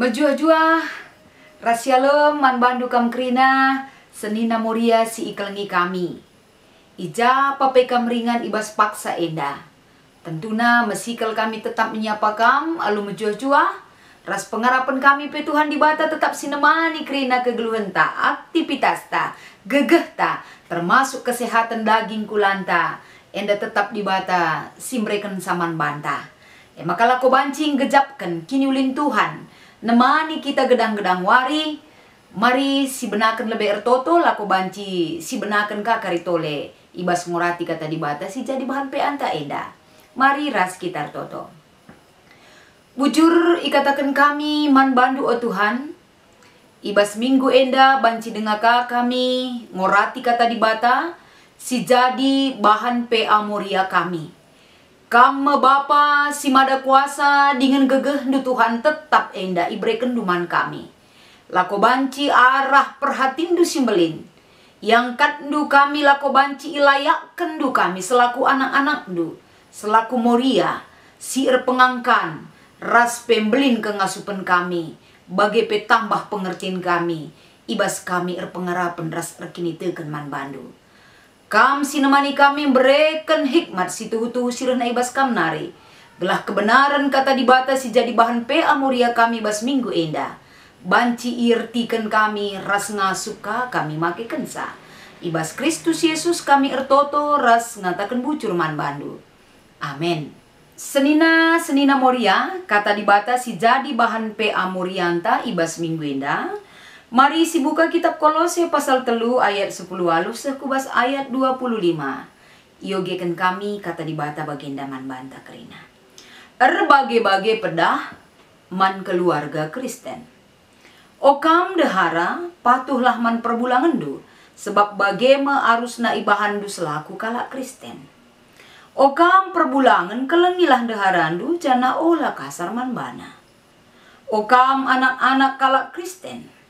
Mejua-jua Rasyalom man bandu kam krina senina moria si iklengi kami. Ija pape kam ringan ibas paksa enda. Tentuna mesikal kami tetap menyapa kam alu mejua-jua. Ras pengarapan kami pe Tuhan di bata tetap sinemani krina kegeluhan ta, aktivitas ta, gegeh ta, termasuk kesehatan daging kulanta. Enda tetap di bata simreken saman banta. Maka lako bancing gejapkan kini ulin Tuhan. Nemani kita gedang-gedang wari, mari si benakan lebih ertoto lako banci si benakan kakaritole ibas ngurati kata di bata si jadi bahan pe anta enda. Mari ras kita ertoto. Bujur ikatakan kami man bandu o Tuhan. Ibas minggu enda banci dengaka kami ngurati kata di bata si jadi bahan pe amoria kami. Kamu Bapa si mada kuasa dengan gegeh nu Tuhan tetap enda ibreken duman kami. Lako banci arah perhatiin du simbelin. Yang katdu kami lako banci ilayak kendu kami selaku anak-anak du. Selaku moria si pengangkan ras pembelin kengasupan kami. Bagai petambah pengertian kami. Ibas kami pengarapan ras kini teken man bandu. Kam sinemani kami berikan hikmat si tuhu-tuhu sirena ibas kam nari. Gelah kebenaran kata di bata si jadi bahan pe amoria kami bas minggu enda. Banci irtikan kami ras ngasuka kami make kensa. Ibas Kristus Yesus kami ertoto ras ngatakan bucur man bandu. Amin. Senina moria kata di bata si jadi bahan pe amorianta ibas minggu enda. Mari si buka kitab Kolose pasal 3 ayat 10 alus sekubas ayat 25. Iogekan kami kata di bata bagenda man banta kerina. Bage-bage pedah man keluarga Kristen. Okam dehara patuhlah man perbulangan du. Sebab bagema arusna ibahandu selaku kalak Kristen. Okam perbulangan kelengilah deharandu jana olah kasar man bana. Okam anak-anak kalak Kristen.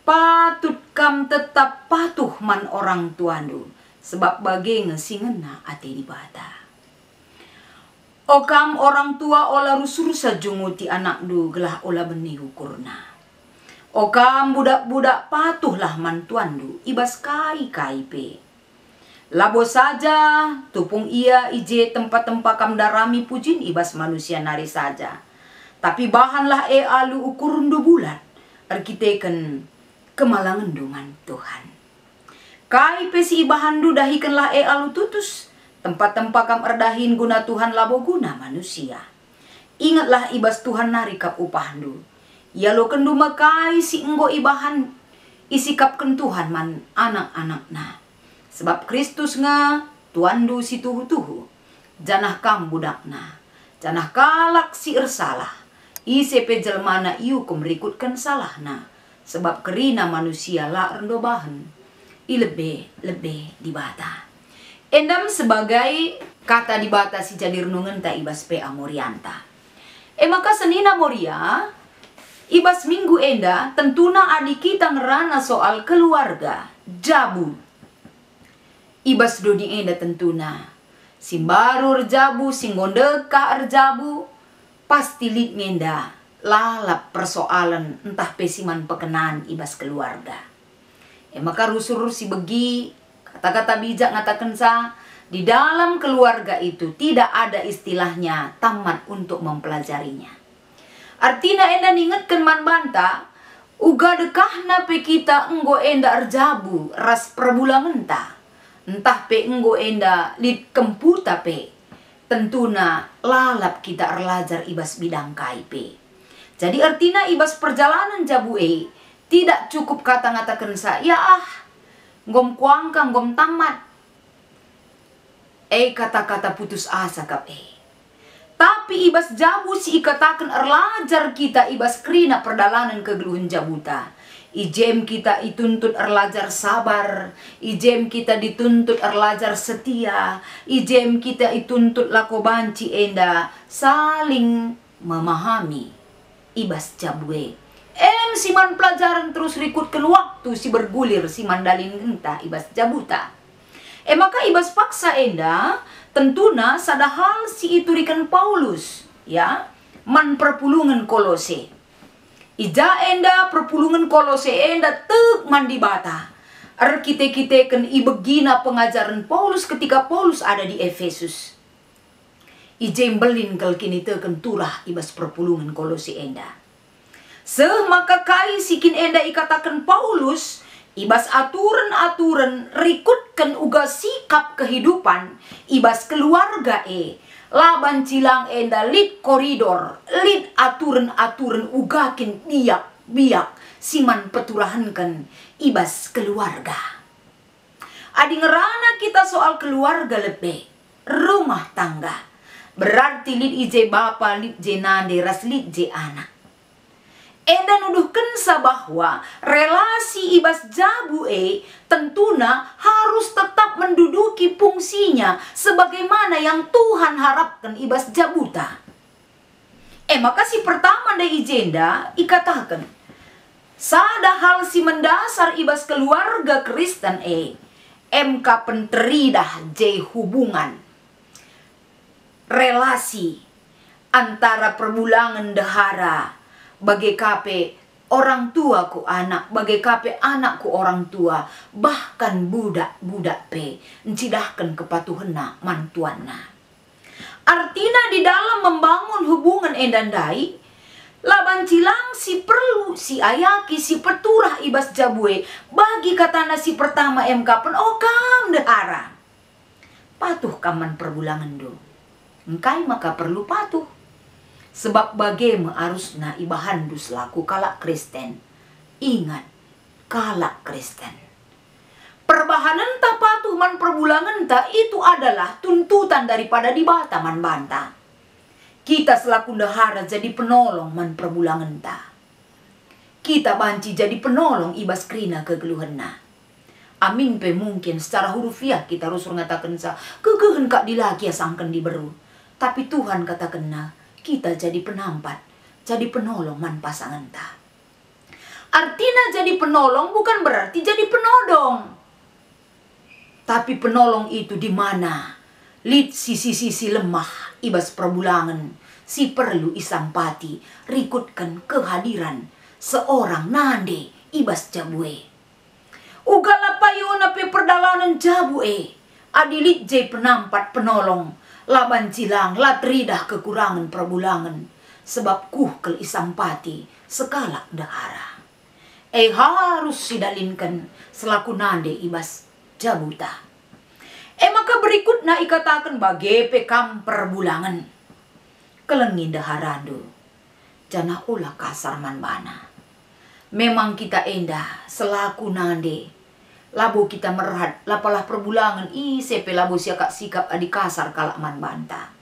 Patut kam tetap patuh man orang tuandu. Sebab bagai ngesingena ate di bata. Okam orang tua olah rusurusa junguti anak du gelah olah benih ukurna. Okam budak-budak patuhlah man tuandu ibas kai-kai pe. Labo saja tupung ia ije tempat-tempat kam darami pujin ibas manusia nari saja. Tapi bahanlah alu ukurundu bulat. Arkiteken kemalangan dungan Tuhan. Kai pesi ibahandu dahikanlah alu tutus. Tempat-tempat kam erdahin guna Tuhan labo guna manusia. Ingatlah ibas Tuhan narikap upahandu. Ya lo kendu makai si enggo ibahan isikapkan Tuhan man anak-anak na. Sebab Kristus nga tuandu si tuhu-tuhu. Janah kam budakna. Janah kalak si ersalah. Isepe jelmana iu kumrikutkan salahna. Sebab kerina manusia la rendo bahan. Lebih di bata. Endam sebagai kata di bata si jadi renungan ta ibas pe amorianta. Maka senina moria ibas minggu enda tentuna adik kita ngerana soal keluarga. Jabu. Ibas doni enda tentuna. Simbaru rjabu, singgondeka rjabu. Pasti lit ngenda. Lalap persoalan entah pesiman pekenan ibas keluarga. Maka rusur si begi kata-kata bijak ngatakan sa di dalam keluarga itu tidak ada istilahnya tamat untuk mempelajarinya. Artinya enda ningetkan man banta uga dekahna pe kita enggo enda arjabu ras perbulangan ta. Entah pe enggo enda lit kemputa pe. Tentuna lalap kita erlajar ibas bidang kai pe. Jadi artinya ibas perjalanan jabu tidak cukup kata ngatakan sa ya ngom kuangka ngom tamat kata-kata putus asa kap tapi ibas jabu si ikatakan erlajar kita ibas krina perdalanan kegeluhan jabuta. Ijem kita dituntut erlajar sabar, ijem kita dituntut erlajar setia, ijem kita dituntut lako banci enda saling memahami. Ibas jabue. Siman pelajaran terus rikutkan waktu si bergulir si mandalin entah ibas jabuta. Maka ibas paksa enda tentuna sadahal si iturikan Paulus ya man perpulungan Kolose. Ija enda perpulungan Kolose enda tek mandi bata. Kita kan ibegina pengajaran Paulus ketika Paulus ada di Efesus. Ijembelin kal kini teken turah ibas perpulungan Kolose enda. Maka kai sikin enda ikatakan Paulus ibas aturan-aturan rikutkan uga sikap kehidupan ibas keluarga laban cilang enda lid koridor lid aturan-aturan ugakin biak siman peturahankan ibas keluarga. Adi ngerana kita soal keluarga lebih rumah tangga. Berarti lid ije bapa, lid je nande, ras lid je anak. Enda nuduhkan bahwa relasi ibas jabu tentuna harus tetap menduduki fungsinya sebagaimana yang Tuhan harapkan ibas jabuta. Maka si pertama dari ijenda ikatakan sada hal si mendasar ibas keluarga Kristen MK penteridah je hubungan relasi antara perbulangan dahara bagai kape orang tua ku anak, bagai kape anak ku orang tua, bahkan budak-budak encidahkan kepatuhena mantuana. Artinya di dalam membangun hubungan endandai, laban cilang si perlu si ayaki si peturah ibas jabue bagi katana si pertama MK pen okam dahara. Patuh kaman perbulangan do. Engkai maka perlu patuh. Sebab bagaimana harusna ibahandu selaku kalak Kristen. Ingat, kalak Kristen. Perbahanan ta patuh man perbulangan ta itu adalah tuntutan daripada dibata man banta. Kita selaku dahara jadi penolong man perbulangan ta. Kita banci jadi penolong ibas krina kegeluhanna. Amin pe mungkin secara hurufiah kita harus mengatakan kegehen kak dilaki sangken diberu. Tapi Tuhan katakan kita jadi penampat, jadi penolong man pasangan ta. Artinya jadi penolong bukan berarti jadi penodong. Tapi penolong itu di mana? Lid sisi-sisi lemah ibas perbulangan. Si perlu isampati, rikutkan kehadiran seorang nande ibas jabue. Ugala payona pe perdalanan jabue. Adilit je penampat penolong. Laban cilang latridah kekurangan perbulangan. Sebab kuhkel isampati sekalak dahara. Harus sidalinkan selaku nande ibas jabuta. Maka berikutnya ikatakan bagi pekam perbulangan. Kelengin daharando. Jangan ulah kasar man bana. Memang kita endah selaku nande. Labu kita merhat, lapalah perbulangan, sepe labu siakak sikap adi kasar kalak man banta.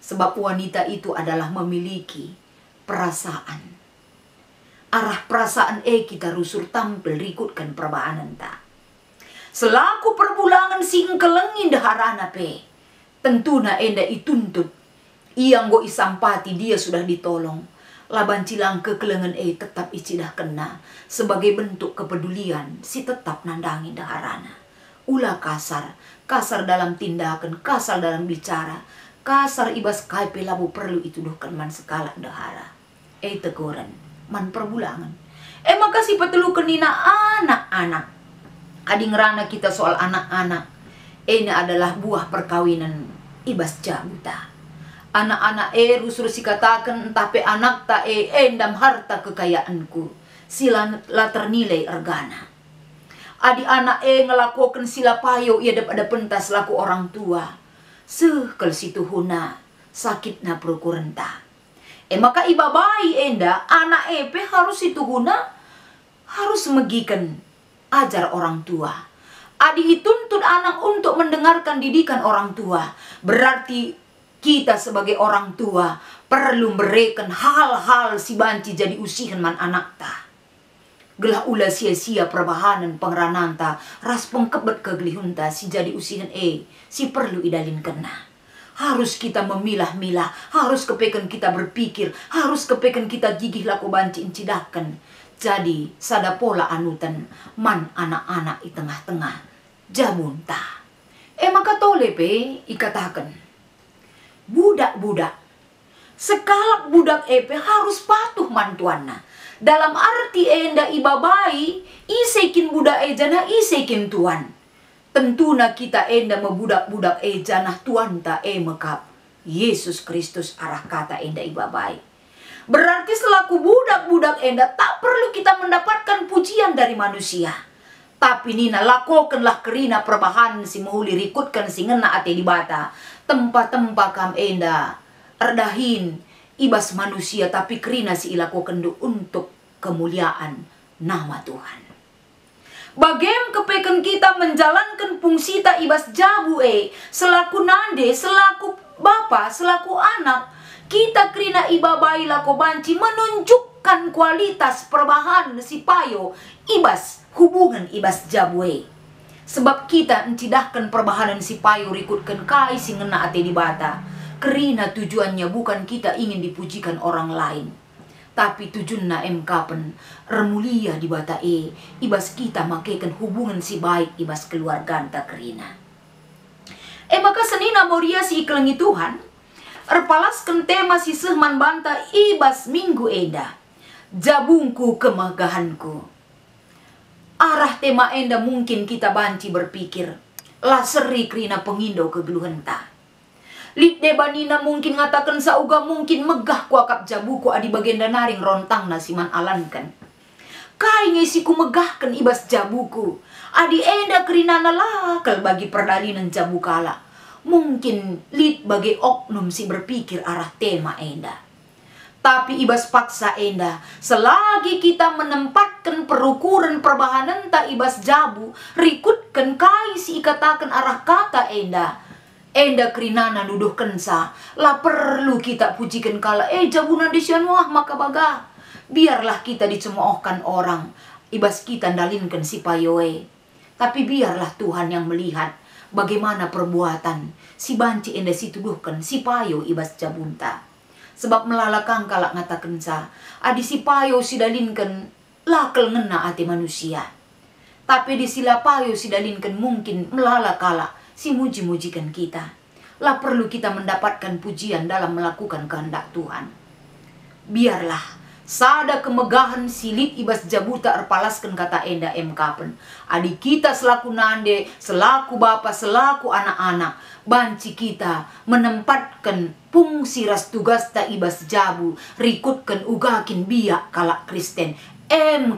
Sebab wanita itu adalah memiliki perasaan. Arah perasaan kita rusur tampil rikutkan perbahanan ta. Selaku perbulangan si engkelengin daharana tentunya enda ituntut. Yang go isampati dia sudah ditolong. Laban cilang kekelengan tetap icidah kena. Sebagai bentuk kepedulian si tetap nandangi daharana. Ulah kasar. Kasar dalam tindakan, kasar dalam bicara. Kasar ibas kaipe labu perlu ituduhkan man sekala dahara. Teguran man perbulangan. Maka si petelukan nina anak-anak. Adi ngerana kita soal anak-anak. Ini adalah buah perkawinan ibas jabuta. Anak-anak rusur si katakan tapi anak ta endam harta kekayaanku. Sila ternilai ergana. Adi anak ngelakukan sila payo ia ada pentas laku orang tua. Kel situ huna sakit na prokurenta. Maka ibabai enda anak harus situ huna harus megikan ajar orang tua. Adi dituntut anak untuk mendengarkan didikan orang tua. Berarti kita sebagai orang tua perlu memberikan hal-hal si banci jadi usihan man anak ta. Gelah ulah sia-sia perbahanan pengrananta ras pengkebet kegelihunta si jadi usihan si perlu idalin kena. Harus kita memilah-milah, harus kepekan kita berpikir, harus kepekan kita gigih laku banci incidakan. Jadi sada pola anutan man anak-anak di tengah-tengah jamunta. Maka tole ikatakan. Budak-budak. Sekalak budak harus patuh mantuanna. Dalam arti enda ibabai, isekin budak ejana isekin Tuhan. Tentuna kita enda mebudak-budak ejana Tuhan ta mekap. Yesus Kristus arah kata enda ibabai. Berarti selaku budak-budak enda tak perlu kita mendapatkan pujian dari manusia. Tapi nina lakokanlah kerina perbahan si mahuli rikutkan si ngena ate di bata. Tempat-tempat kam enda erdahin ibas manusia tapi kerina si ilakokan untuk kemuliaan nama Tuhan. Bagem kepekan kita menjalankan fungsi ta ibas jabu selaku nande, selaku bapa, selaku anak. Kita kerina ibabai lako banci menunjukkan kualitas perbahan si payo ibas hubungan ibas jabu Sebab kita encidahkan perbahanan si payo rikutkan kai si ngena ate di bata. Kerina tujuannya bukan kita ingin dipujikan orang lain. Tapi tujuannya emkapen remulia di bata ibas kita makekan hubungan si baik ibas keluarga anta kerina. Maka senina moria si iklengi Tuhan. Erpalaskan tema si sehman banta ibas minggu enda. Jabungku kemegahanku. Arah tema enda mungkin kita banci berpikir. Lah seri kerina pengindo kegeluhenta. Lip debanina mungkin ngatakan sauga mungkin megah kuakap jabuku adi bagenda naring rontang nasiman alankan. Kai ngesiku megahkan ibas jabuku. Adi enda kerina nalakal bagi perdalinan jabukala. Mungkin lid bagi oknum si berpikir arah tema enda. Tapi ibas paksa enda, selagi kita menempatkan perukuran perbahanan ta ibas jabu, rikutkan kai si ikatakan arah kata enda. Enda kerinana nuduh kensa, lah perlu kita pujikan kala jabu nandisian wah maka baga. Biarlah kita dicemoohkan orang, ibas kita ndalinkan si payoe. Tapi biarlah Tuhan yang melihat bagaimana perbuatan si banci enda si tuduhkan si payo ibas jabunta. Sebab melalakang kalak ngatakan sa, adi si payo si dalinkan lakel ngena ati manusia. Tapi di sila payo si dalinkan mungkin melalakala si muji-mujikan kita. Lah perlu kita mendapatkan pujian dalam melakukan kehendak Tuhan. Biarlah sada kemegahan silit ibas jabuta erpalaskan kata enda emkapen. Adi kita selaku nande, selaku bapa, selaku anak-anak. Banci kita menempatkan fungsi ras tugas ta ibas jabu. Rikutkan ugakin biak kalak Kristen.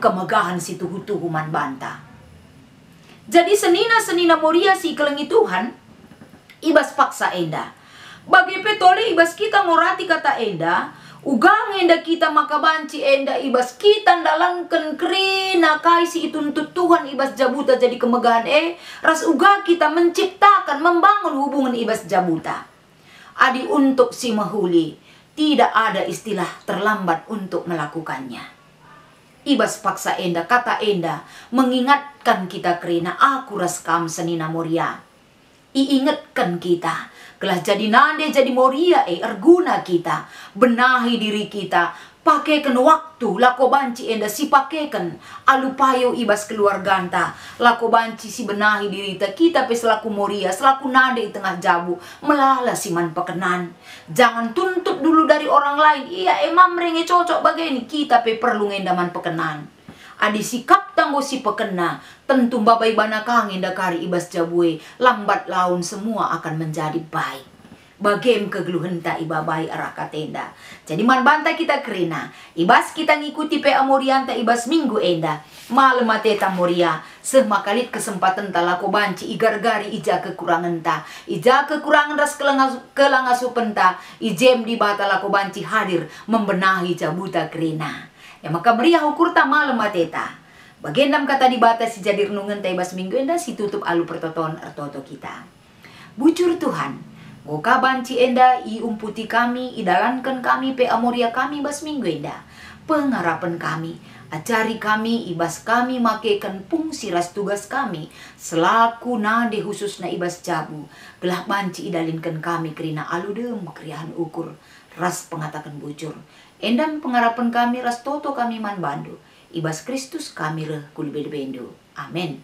Kemegahan si tuhu-tuhuman banta. Jadi senina-senina moria si kelengi Tuhan. Ibas paksa enda. Bagi petole ibas kita ngorati kata enda. Ugang enda kita maka banci enda ibas kita ndalankan kerina kai si ituntut Tuhan ibas jabuta jadi kemegahan ras uga kita menciptakan membangun hubungan ibas jabuta. Adi untuk si mahuli tidak ada istilah terlambat untuk melakukannya. Ibas paksa enda kata enda mengingatkan kita kerina aku ras kam senina moria. Iingatkan kita kelah jadi nande jadi moria erguna kita benahi diri kita pakaikan waktu lako banci enda si pakaikan alupayo ibas keluarganta lako banci si benahi diri kita pe selaku moria selaku nande di tengah jabu melala siman pekenan. Jangan tuntut dulu dari orang lain emang merenge cocok bagini kita pe perlu ngendaman pekenan. Adi sikap tanggo si pekena tentu babai banakang indakari ibas jabue lambat laun semua akan menjadi baik. Bagem kegeluhenta ibabai arah katenda. Jadi man banta kita kerina ibas kita ngikuti pe amorianta ibas minggu enda malam mateta moria semakalit kesempatan talako banci igar-gari ija kekurangan ta ija kekurangan ras kelangasupen ijem di bata lako banci hadir membenahi jabuta kerina. Ya maka meriah ukur ta malam mateta. Bagendam kata di batas si jadi renungan ta ibas minggu enda si tutup alu pertoton ertoto kita. Bujur Tuhan, goka banci enda i umputi kami, idalankan kami pe amoria kami ibas minggu enda. Pengharapan kami, ajari kami ibas kami makekan fungsi ras tugas kami selaku nade khususna ibas jabu. Gelah banci idalinkan kami kerina aludem keriahan ukur ras pengatakan bujur. Endam pengharapan kami ras toto kami man bandu. Ibas Kristus kami reh kulbedbendo. Amin.